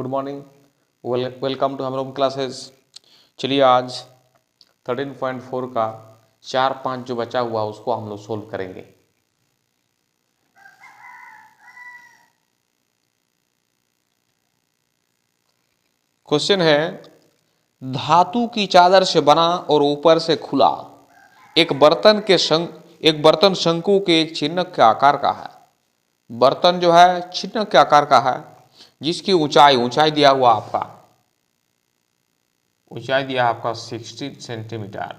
Good morning, welcome to हम लोग classes. चलिए आज 13.4 का 4-5 जो बचा हुआ उसको हम लोग सोल्व करेंगे। क्वेश्चन है, धातु की चादर से बना और ऊपर से खुला एक बर्तन शंकु के चिन्ह के आकार का है। बर्तन जो है चिन्ह के आकार का है, जिसकी ऊंचाई दिया हुआ आपका 16 सेंटीमीटर।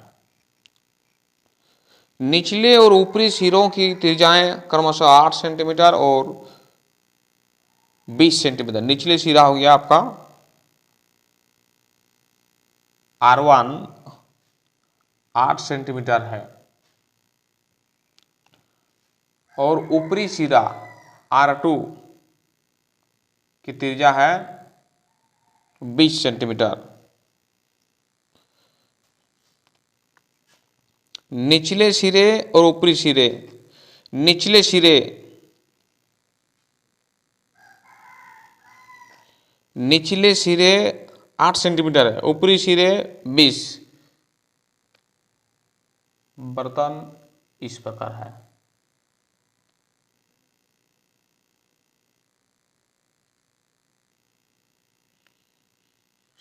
निचले और ऊपरी सिरों की त्रिज्याएं क्रमशः 8 सेंटीमीटर और 20 सेंटीमीटर। निचले सिरा हो गया आपका R1 8 सेंटीमीटर है और ऊपरी सिरा R2 की त्रिज्या है 20 सेंटीमीटर। निचले सिरे और ऊपरी सिरे, निचले सिरे 8 सेंटीमीटर है, ऊपरी सिरे 20। बर्तन इस प्रकार है।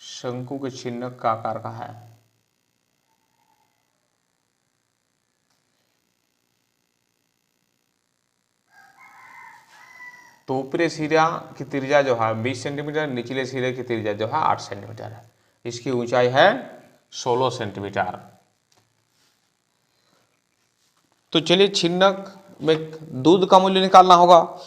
शंकु के चिन्ह का आकार का है। तो ऊपरी सिरा की त्रिज्या जो है 20 सेंटीमीटर, निचले सिरे की त्रिज्या जो है 8 सेंटीमीटर है। इसकी ऊंचाई है 16 सेंटीमीटर। तो चलिए चिन्ह में दूध का मूल्य निकालना होगा।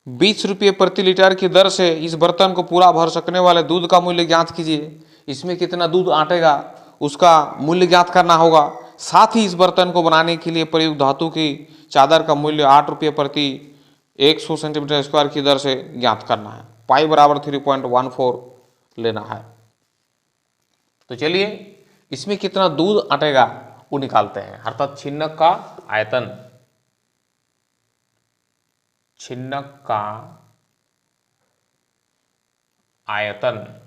20 रुपये प्रति लीटर की दर से इस बर्तन को पूरा भर सकने वाले दूध का मूल्य ज्ञात कीजिए। इसमें कितना दूध आटेगा उसका मूल्य ज्ञात करना होगा। साथ ही इस बर्तन को बनाने के लिए प्रयुक्त धातु की चादर का मूल्य 8 रुपये प्रति 100 सेंटीमीटर स्क्वायर की दर से ज्ञात करना है। पाई बराबर 3.14 लेना है। तो चलिए इसमें कितना दूध आटेगा वो निकालते हैं। अर्थात छिन्नक का आयतन, छिन्नक का आयतन,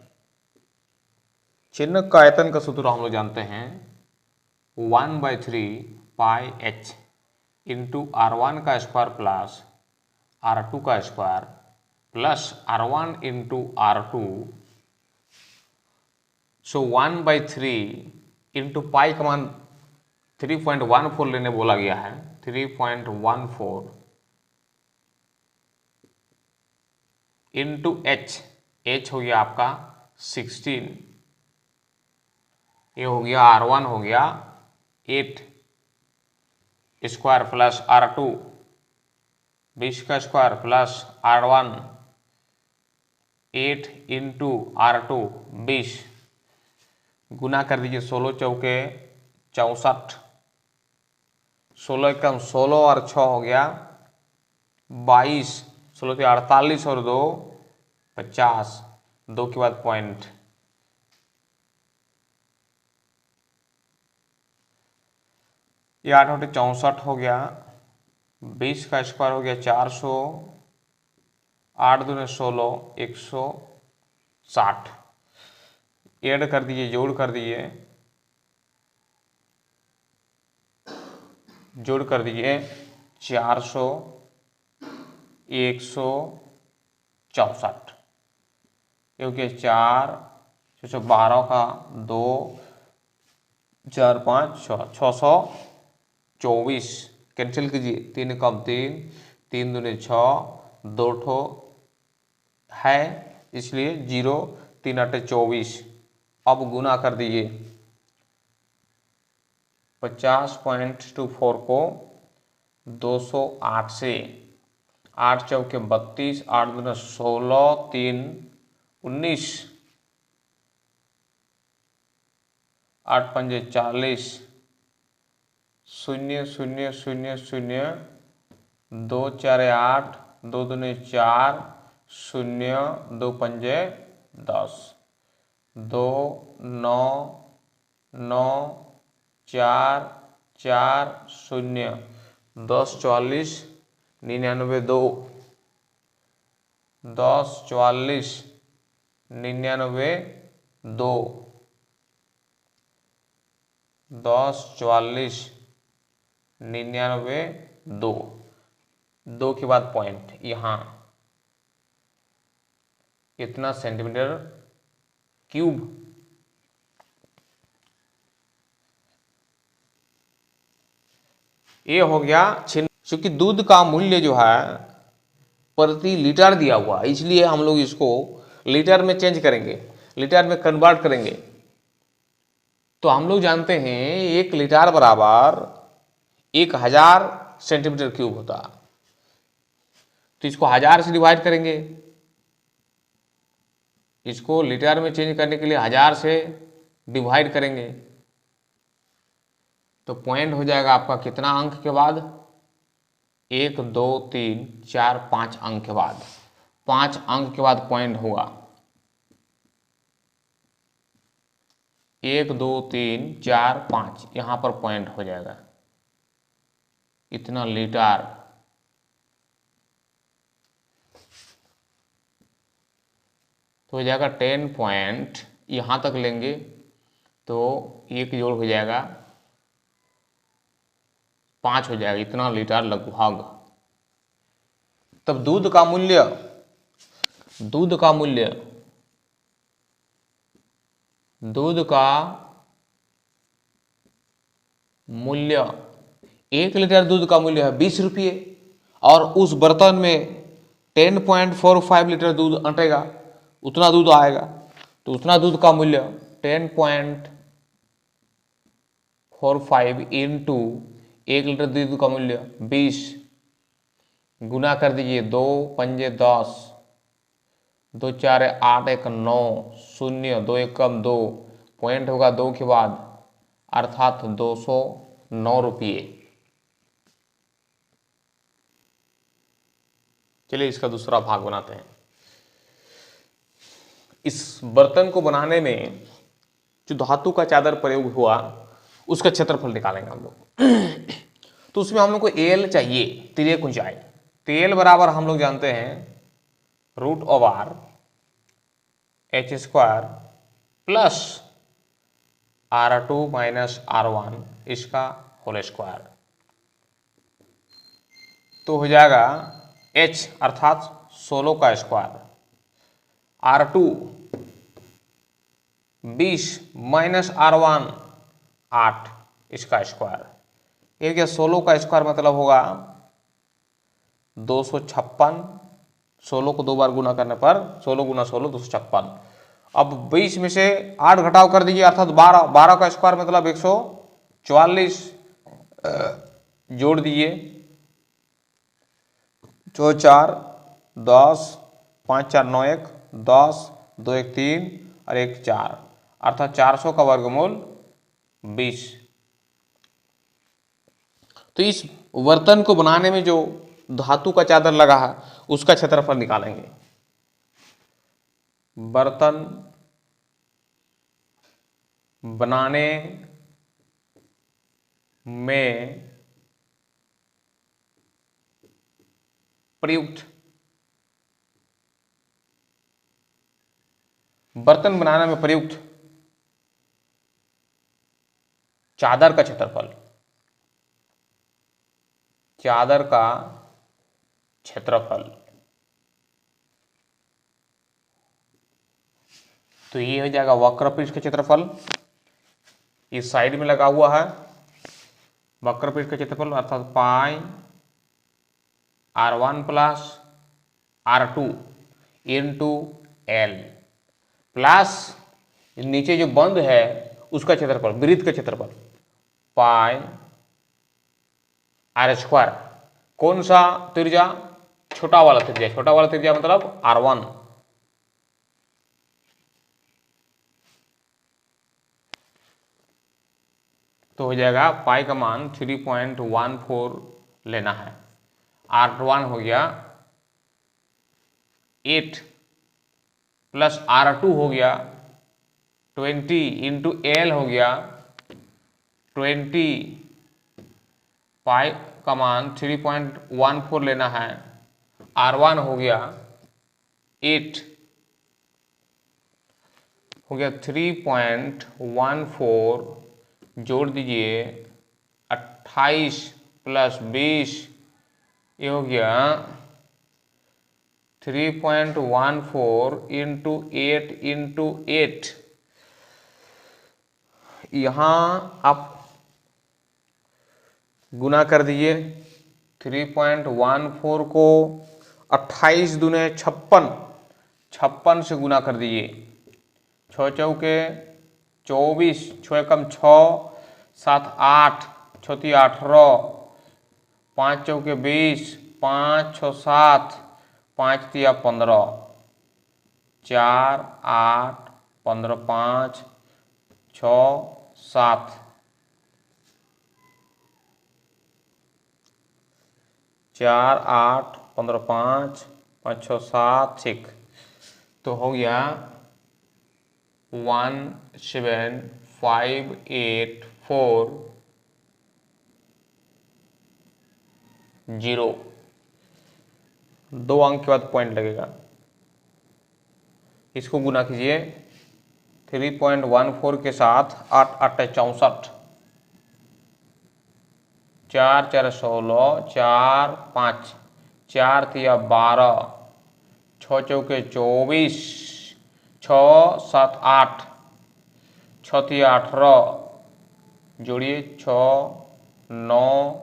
छिन्नक का आयतन का सूत्र हम लोग जानते हैं 1/3 पाई h इंटू R1 का स्क्वायर प्लस R2 का square plus R1 into R2। सो 1/3 इंटू पाई का मान 3.14 लेने बोला गया है। 3.14 इंटू h हो गया आपका 16। ये हो गया R1 हो गया 8 स्क्वायर प्लस R2 20 का square plus R1 8 into R2 20 गुना कर दीजिए। 16 चौके 64, 16 कम 16 और 6 हो गया 22, 16 के 48 और 2 50, 2 के बाद पॉइंट। ये 8 होते 64 हो गया, 20 का स्क्वायर हो गया 400, 8 दूने 16 160। ऐड कर दीजिए, जोड़ कर दीजिए, जोड़ कर दीजिए 400 164 क्योंकि 4 12 का 2 4 5 624 कैंसिल कीजिए। 3 कम 3, 3 दूने 6, 2 ठो है इसलिए 0, 3 8 24। अब गुना कर दीजिए 50.24 को 208 से, 8 चौके 32, 8 दूना 16, 3 19, 8 पंजे 40, 0 0 0 0 2 4 8, 2 दूने 4, 0 2 पंजे 10, 2 9 9 4 4 0 10 44 99 2 10 44 99 2, 10 44 99 2, 2 के बाद पॉइंट, यहाँ इतना सेंटीमीटर क्यूब। ये हो गया क्योंकि दूध का मूल्य जो है प्रति लीटर दिया हुआ, इसलिए हम लोग इसको लीटर में चेंज करेंगे, लीटर में कन्वर्ट करेंगे। तो हम लोग जानते हैं 1 लीटर बराबर 1000 सेंटीमीटर क्यूब होता, तो इसको 1000 से डिवाइड करेंगे। इसको लीटर में चेंज करने के लिए 1000 से डिवाइड करेंगे, तो पॉइंट हो जाएगा आपका कितना अंक के बाद, 1 2 3 4 5 अंक के बाद, 5 अंक के बाद पॉइंट होगा। 1 2 3 4 5 यहाँ पर पॉइंट हो जाएगा, इतना लीटर। तो हो जाएगा 10 पॉइंट, यहाँ तक लेंगे तो एक जोड़ हो जाएगा 5 हो जाएगा, इतना लीटर लगभग। तब दूध का मूल्य 1 लीटर दूध का मूल्य है 20 रुपये, और उस बर्तन में 10.45 लीटर दूध अटेगा, उतना दूध आएगा। तो उतना दूध का मूल्य 10.45 इंटू 1 लीटर दूध का मूल्य 20, गुना कर दीजिए, 2 पंजे 10, 2 4 8 1 9, 0 2 1 2, पॉइंट होगा 2 के बाद, अर्थात 209 रुपये। चलिए इसका दूसरा भाग बनाते हैं। इस बर्तन को बनाने में जो धातु का चादर प्रयोग हुआ उसका क्षेत्रफल निकालेंगे हम लोग। तो उसमें हम लोग को एल चाहिए, तिर्यक ऊंचाई। तो एल बराबर हम लोग जानते हैं √/h² plus R2 minus R1 इसका होल स्क्वायर। तो हो जाएगा h अर्थात 16 का स्क्वायर, R2 20 माइनस R1 8 इसका स्क्वायर। ये क्या 16 का स्क्वायर मतलब होगा 256, 16 को 2 बार गुना करने पर 16 गुना 16 256। अब 20 में से 8 घटाव कर दीजिए, अर्थात 12, 12 का स्क्वायर मतलब 144 जोड़ दीजिए, 4 4 10, 5 4 9 1 10, 2 1 3 और 1 4, अर्थात 400 का वर्गमूल 20। तो इस बर्तन को बनाने में जो धातु का चादर लगा है उसका क्षेत्रफल निकालेंगे। बर्तन बनाने में प्रयुक्त चादर का क्षेत्रफल, तो ये हो जाएगा वक्रपृष्ठ का क्षेत्रफल, इस साइड में लगा हुआ है वक्रपृष्ठ का क्षेत्रफल, अर्थात पाई R1 plus R2 into L plus नीचे जो बंद है उसका क्षेत्रफल, वृत्त का क्षेत्रफल, पाई R²। कौन सा त्रिज्या? छोटा वाला त्रिज्या मतलब R1। तो हो जाएगा पाई का मान 3.14 लेना है। R1 हो गया 8 प्लस R2 हो गया 20 इंटू L हो गया 20, पाई का मान 3.14 लेना है। R1 हो गया 8 हो गया 3.14 जोड़ दीजिए 28 प्लस 20 ये हो गया 3.14 इंटू 8 इंटू 8। यहाँ आप गुना कर दीजिए 3.14 को 28 दूने 56 से गुना कर दीजिए। 6 चौके 24, 6 कम 6, 7 8, 6 18, 5 चौके 20, 5 6 7, 5 तिया 15, 4 8 15 5 6 7, 4 8 15 5 5 6 7 ठीक। तो हो गया 17584 2 अंक के बाद पॉइंट लगेगा। इसको गुना कीजिए 3.14 के साथ 8 8 64, 4 4 16, 4 5 4 तिया 12, 6 चौके 24, 6 7 8, 6 तिया 18 जोड़िए 6 9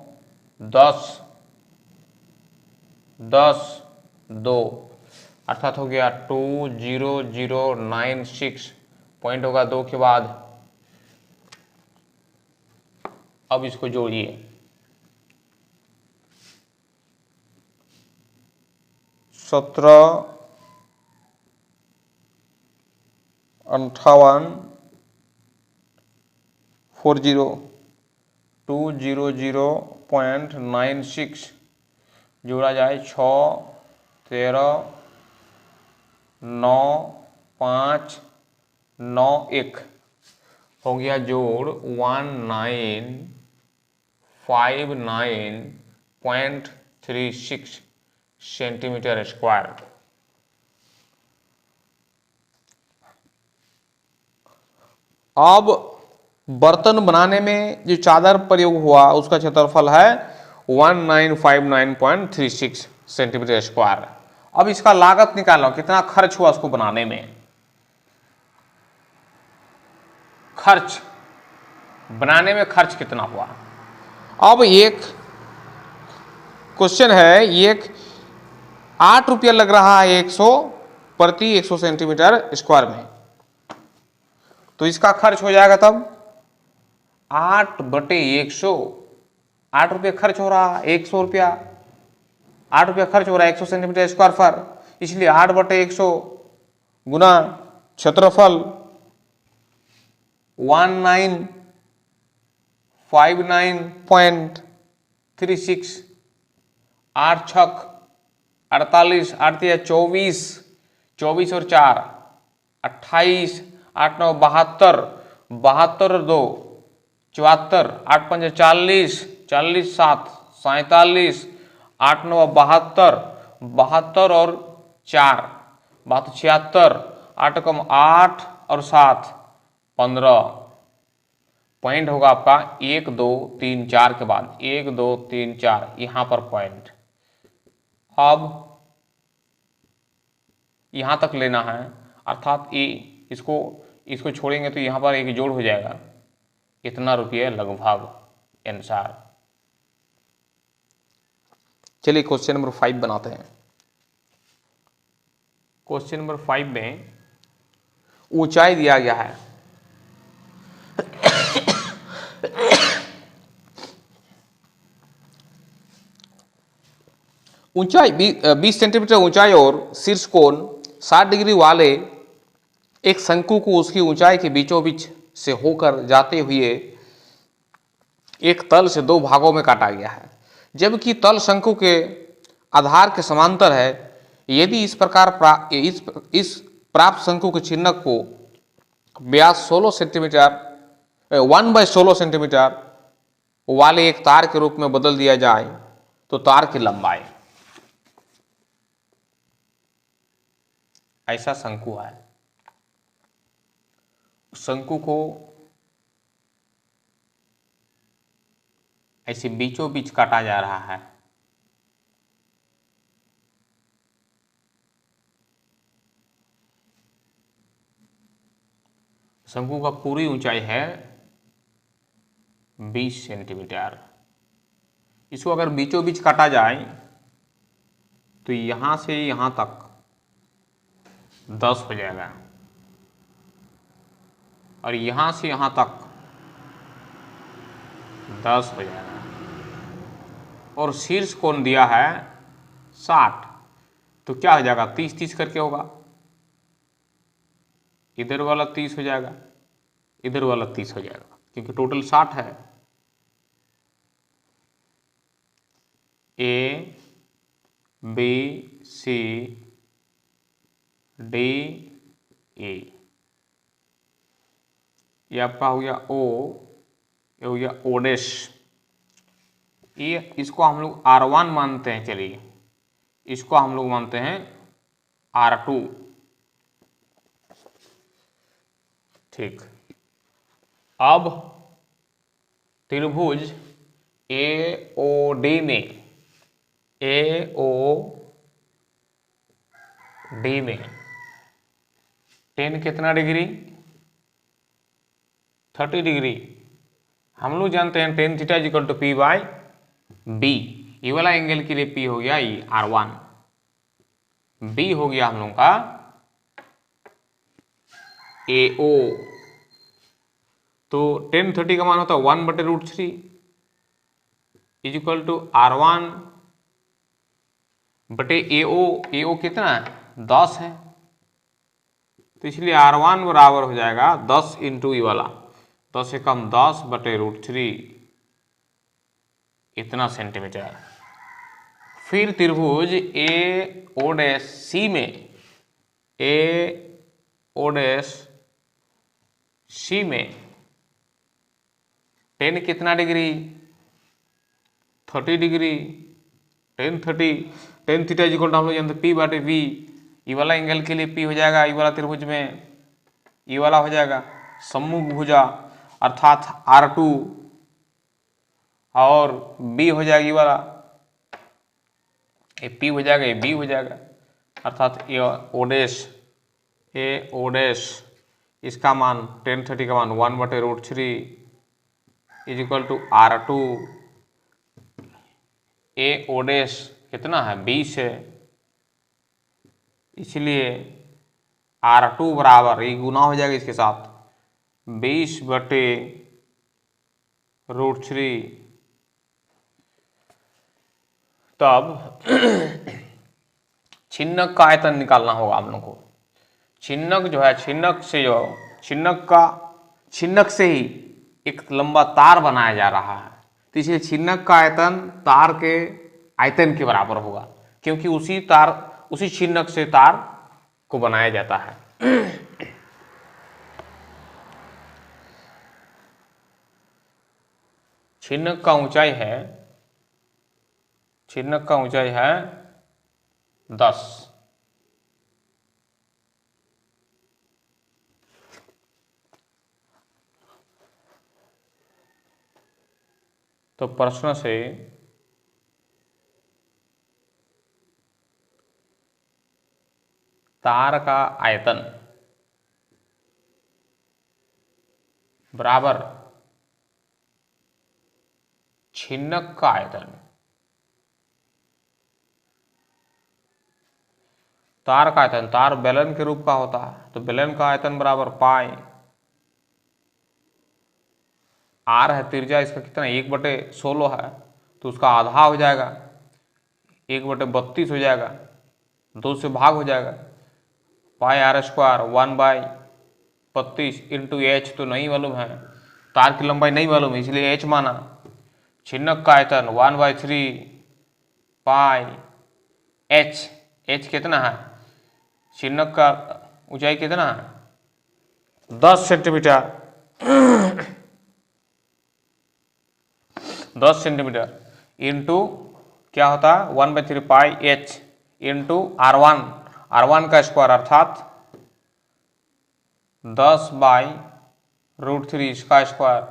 10 10 2 अर्थात हो गया 20096 पॉइंट होगा 2 के बाद। अब इसको जोड़िए 17 58 40 200.96 जोड़ा जाए 6 13 9 5 9 1 हो गया जोड़ 1959.36 सेंटीमीटर स्क्वायर। अब बर्तन बनाने में जो चादर प्रयोग हुआ उसका क्षेत्रफल है 1959.36 सेंटीमीटर स्क्वायर। अब इसका लागत निकालो, कितना खर्च हुआ उसको बनाने में। खर्च बनाने में खर्च कितना हुआ। अब एक क्वेश्चन है, एक 8 रुपया लग रहा है 100 प्रति 100 सेंटीमीटर स्क्वायर में, तो इसका खर्च हो जाएगा तब 8/100। 8 रुपये खर्च हो रहा है, 100 रुपया 8 रुपया खर्च हो रहा है 100 सेंटीमीटर स्क्वायर पर, इसलिए 8/100 गुना क्षेत्रफल 1959.36, 8 छक 48, 8 तिया 24, 24 और 4 28, 8 9 72, 72 और 2 74, 8 5 40, 40 7 47, 8 9 72, 72 और 4 बात 76, 8 कम 8 और 7 15 पॉइंट होगा आपका 1 2 3 4 के बाद 1 2 3 4 यहां पर पॉइंट। अब यहां तक लेना है, अर्थात ये इसको छोड़ेंगे तो यहां पर एक जोड़ हो जाएगा, इतना रुपये लगभग अनुसार। चलिए क्वेश्चन नंबर 5 बनाते हैं। क्वेश्चन नंबर 5 में ऊंचाई दिया गया है। ऊंचाई 20 सेंटीमीटर ऊंचाई और शीर्ष कोण 60 डिग्री वाले एक शंकु को उसकी ऊंचाई के बीचों बीच से होकर जाते हुए एक तल से 2 भागों में काटा गया है, जबकि तल शंकु के आधार के समांतर है। यदि इस प्राप्त शंकु के चिन्हक को व्यास 16 सेंटीमीटर 1/16 सेंटीमीटर वाले एक तार के रूप में बदल दिया जाए तो तार की लंबाई ऐसा शंकु है, शंकु को ऐसे बीचों बीच काटा जा रहा है। शंकु का पूरी ऊंचाई है 20 सेंटीमीटर। इसको अगर बीचों बीच काटा जाए तो यहां से यहां तक 10 हो जाएगा और यहां से यहां तक 10 हो जाएगा और शीर्ष कोण दिया है 60, तो क्या हो जाएगा 30-30 करके होगा। इधर वाला 30 हो जाएगा, इधर वाला 30 हो जाएगा, क्योंकि टोटल 60 है। A B C D A, ये आपका हो गया ओ, ये हो गया ओ डैश। ये इसको हम लोग R1 मानते हैं, चलिए इसको हम लोग मानते हैं R2। ठीक, अब त्रिभुज AOD में tan कितना डिग्री, 30 डिग्री। हम लोग जानते हैं tan theta equal to P by B। ये वाला एंगल के लिए P हो गया ये R1, B हो गया हम लोग का AO। तो tan 30 का मान होता है 1/√3 इज इक्वल टू R1 बटे AO। AO कितना है 10 है, तो इसलिए R1 बराबर हो जाएगा 10 इंटू ये वाला 10 से कम 10/√3, इतना सेंटीमीटर। फिर त्रिभुज AOC में tan कितना degree, 30 degree. tan theta equal to हम लोग जानते P बाटे V। ये वाला एंगल के लिए P हो जाएगा, ये वाला त्रिभुज में ये वाला हो जाएगा सम्मुख भुजा अर्थात R2 और B हो जाएगा ये वाला, ये P हो जाएगा, ये B हो जाएगा अर्थात ये O डैश। इसका मान tan 30 का मान 1/√3 is equal to R2। O dash कितना है 20 है, इसलिए R2 बराबर ये गुना हो जाएगा इसके साथ 20/√3। तब छिन्नक का आयतन निकालना होगा हम लोग को। छिन्नक जो है, छिन्नक से ही एक लंबा तार बनाया जा रहा है, तो इसलिए छिन्नक का आयतन तार के आयतन के बराबर होगा, क्योंकि उसी छिन्नक से तार को बनाया जाता है। छिन्नक का ऊंचाई है 10। तो प्रश्न से तार का आयतन बराबर छिन्नक का आयतन। तार का आयतन, तार बेलन के रूप का होता है, तो बेलन का आयतन बराबर पाई। R है त्रिज्या इसका कितना 1/16 है, तो उसका आधा हो जाएगा 1/32 हो जाएगा, 2 से भाग हो जाएगा। पाई R² 1/32 इंटू H तो नहीं मालूम है, तार की लंबाई नहीं मालूम है, इसलिए H माना। छिन्नक का आयतन 1/3 पाई H कितना है, छिन्नक का ऊंचाई कितना है 10 सेंटीमीटर 10 सेंटीमीटर इंटू क्या होता है 1/3 पाई H इंटू R1 R1 का स्क्वायर अर्थात 10/√3 इसका स्क्वायर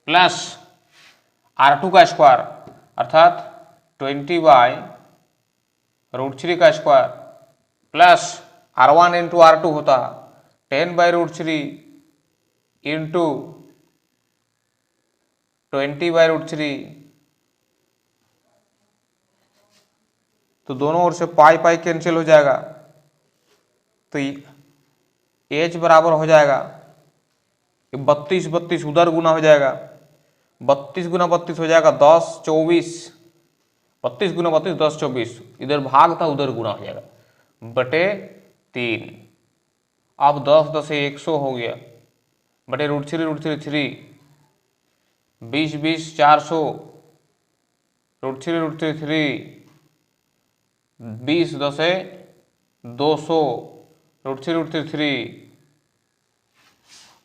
प्लस R2 का स्क्वायर अर्थात 20/√3 का square plus R1 into R2 होता 10/√3 इंटू 20/√3, तो दोनों ओर से पाई पाई कैंसिल हो जाएगा, तो H बराबर हो जाएगा 32 उधर गुना हो जाएगा, 32 गुना 32 हो जाएगा 10 24, 32 गुना 32 10 24, इधर भाग था उधर गुना हो जाएगा बटे 3। अब 10 10 100 हो गया बटे √3 3, 20 20 400, √3 3, 20 10 200, √3 3।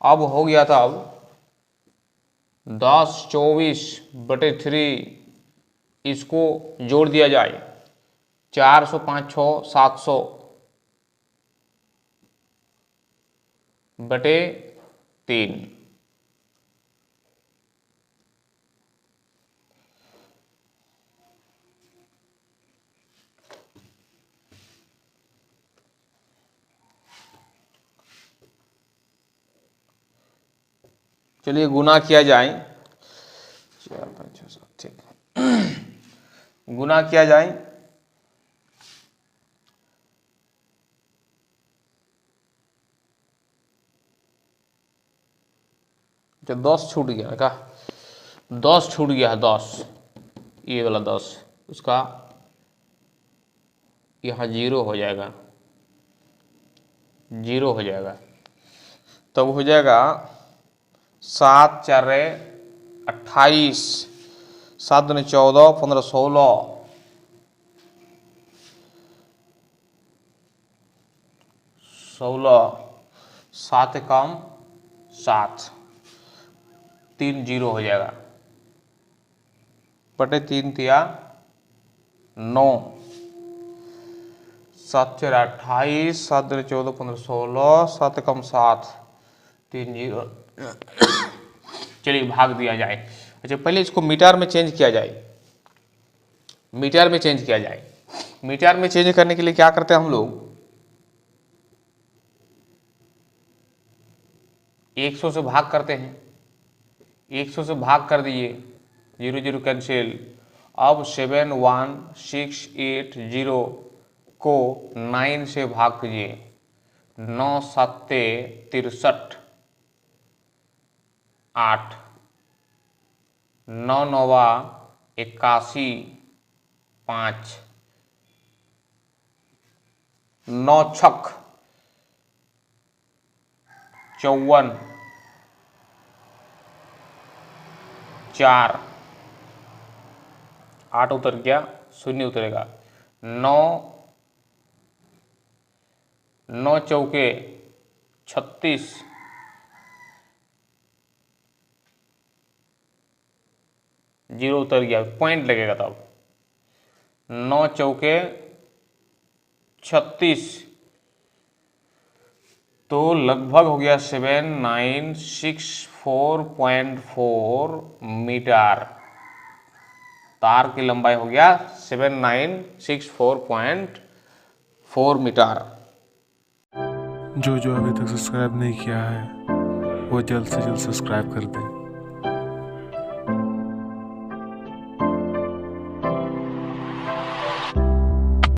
अब हो गया था अब 10 24 बटे 3, इसको जोड़ दिया जाए 400 5 6 700 बटे 3। चलिए गुना किया जाए, 4 5 6 7, ठीक, गुना किया जाए, जो 10 छूट गया का, 10 छूट गया, 10 ये वाला 10 उसका यहाँ 0 हो जाएगा, 0 हो जाएगा, तब हो जाएगा 7 4 28, 7 दूनी 14, 15 16, 7 कम 7, 3 0 हो जाएगा बटे 3 तिया 9, 7 4 28, 7 दूनी 14 15 16, 7 कम 7, 3 0। चलिए भाग दिया जाए। अच्छा पहले इसको मीटर में चेंज किया जाए, मीटर में चेंज किया जाए। मीटर में चेंज करने के लिए क्या करते हैं हम लोग, 100 से भाग करते हैं, 100 से भाग कर दिए, 0 0 कैंसिल। अब 71680 को 9 से भाग कीजिए, 9 7 63, 8 9 9 81, 5 9 छक 54, 4 8 उतर गया, 0 उतरेगा, 9 9 चौके 36, 0 उतर गया, पॉइंट लगेगा तब, 9 चौके 36, तो लगभग हो गया 7964.4 मीटर। तार की लंबाई हो गया 7964.4 मीटर। जो अभी तक सब्सक्राइब नहीं किया है वो जल्द से जल्द सब्सक्राइब कर दें।